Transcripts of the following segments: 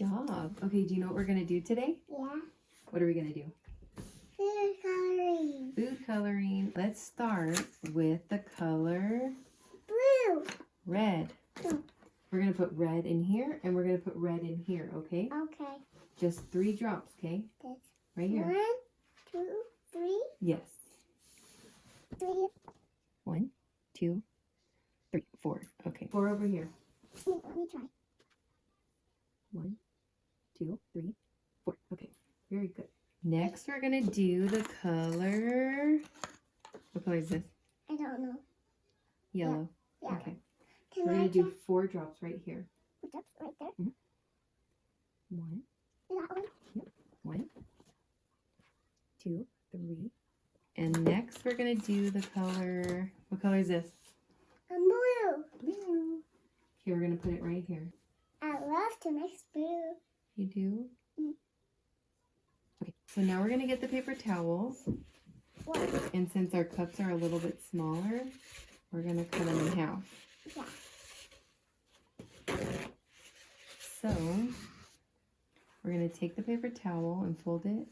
job. Okay, do you know what we're going to do today? Yeah. What are we going to do? Food coloring. Food coloring. Let's start with the color Blue. red. Blue. We're going to put red in here, and we're going to put red in here, okay? Okay. Just 3 drops, okay? This. Right here. 1, 2, 3. Yes. 3. 1, 2, 3, 4. Okay. 4 over here. Let me try. 1, 2, 3, 4. Okay. Very good. Next, we're going to do the color. What color is this? I don't know. Yellow. Yeah. Okay. Can We're I going to try? do 4 drops right here. Just right there. 1. That one. Yep. 1, 2, 3. And next, we're going to do the color. What color is this? Blue. Blue. Okay, we're going to put it right here. I love to mix blue. You do? Mm. Okay, so now we're going to get the paper towels. What? And since our cups are a little bit smaller, we're going to cut them in half. Yeah. So, we're going to take the paper towel and fold it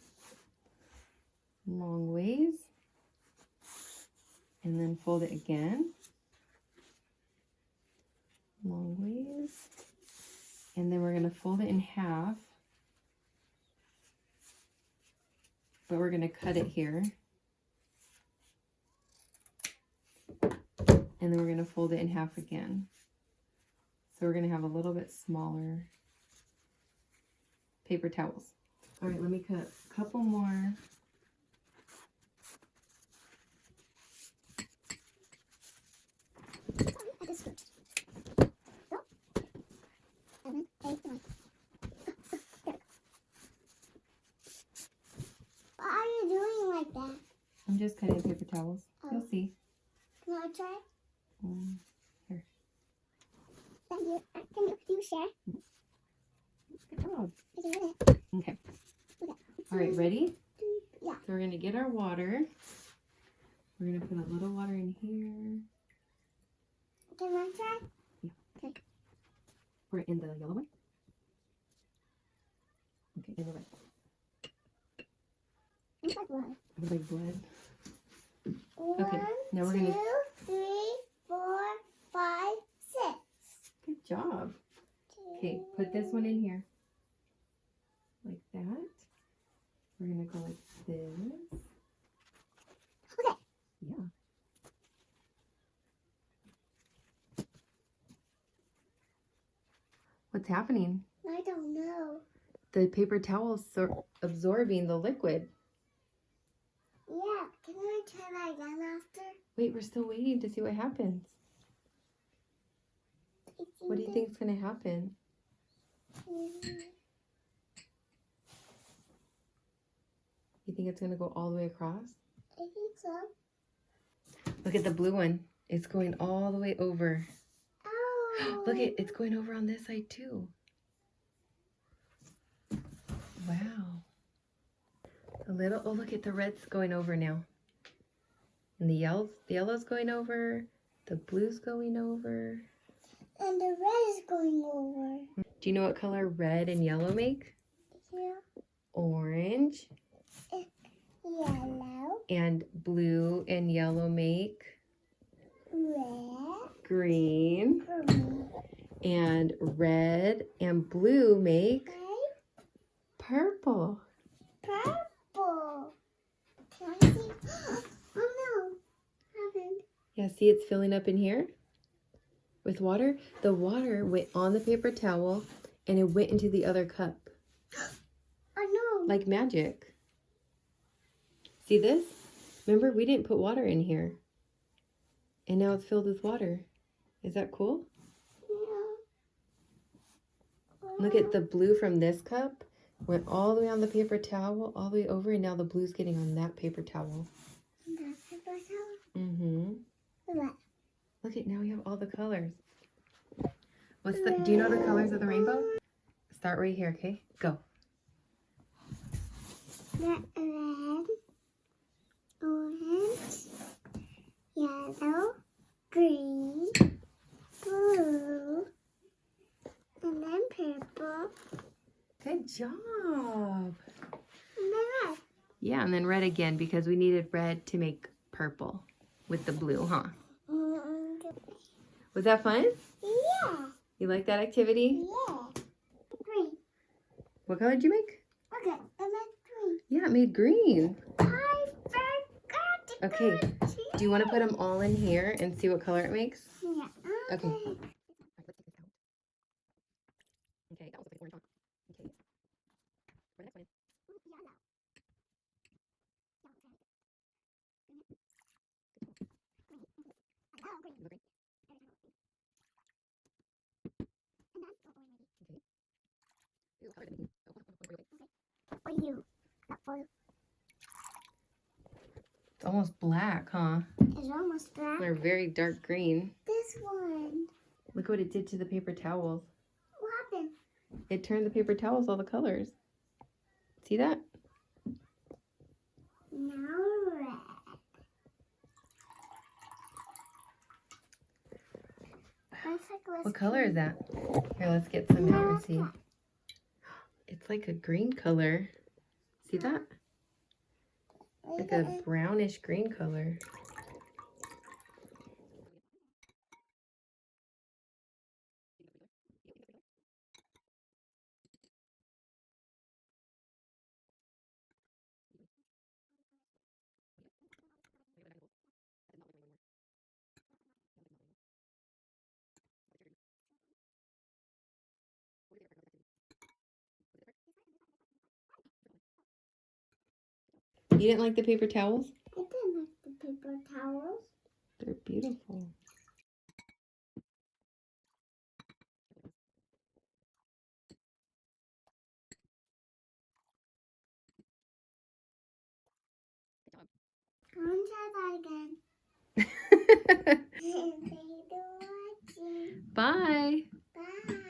long ways. And then fold it again. Long ways. And then we're going to fold it in half. But we're going to cut it here. And then we're going to fold it in half again. So we're going to have a little bit smaller paper towels. All right, let me cut a couple more. I just switched. Go. 7, 8, 9. Why are you doing like that? I'm just cutting paper towels. You'll see. Can I try? Here. Thank you. Can you share? Good job. I can get it. Okay. Okay. All right, ready? Yeah. So we're going to get our water. We're going to put a little water in here. Can I try? We're in the yellow one. Okay, in the red. It's like blood. It's like blood. 1, Okay, now we're 2, gonna- 3, 4, 5, 6. Good job. Okay, put this one in here. Like that. We're going to go like this. Okay. Yeah. What's happening? I don't know. The paper towel's absorbing the liquid. Yeah. Can I try that again after? Wait, we're still waiting to see what happens. What do you think is going to happen? You think it's going to go all the way across? I think so. Look at the blue one. It's going all the way over. Oh. Look at it's going over on this side too. Wow. A little, oh look at the red's going over now. And the yellow's going over. The blue's going over. And the red is going over. Do you know what color red and yellow make? Yeah. Orange. Yellow. And blue and yellow make Red. green. Green. And red and blue make Right? purple. Purple. Can I see? Oh no. Happened. Yeah, see it's filling up in here with water. The water went on the paper towel and it went into the other cup. Oh no. Like magic. See this? Remember, we didn't put water in here. And now it's filled with water. Is that cool? Yeah. Look at the blue from this cup. Went all the way on the paper towel, all the way over, and now the blue's getting on that paper towel. That paper towel? Mm-hmm. What? Look at, now we have all the colors. Do you know the colors of the rainbow? Start right here, okay? Go. Red, orange, yellow, green, blue, and then purple, job. Red. Yeah, and then red again because we needed red to make purple with the blue, huh? Was that fun? Yeah. You like that activity? Yeah. Green. What color did you make? Okay, I made green. Yeah, it made green. I forgot to Okay, put do you want to put them all in here and see what color it makes? Yeah. Okay. Okay, that was a orange. Okay. For next one. Yellow. Oh, green. You look green. And then, oh, maybe. Okay. Ooh, what color is it making? Oh, wait. For you. Not for you. It's almost black, huh? It's almost black. They're very dark green. This one. Look what it did to the paper towels. What happened? It turned the paper towels all the colors. See that? Now red. What color is that? Here, let's get some out and see. It's like a green color. See that? Like a brownish green color. You didn't like the paper towels? I didn't like the paper towels. They're beautiful. Go and try that again. Thank you for watching. Bye. Bye.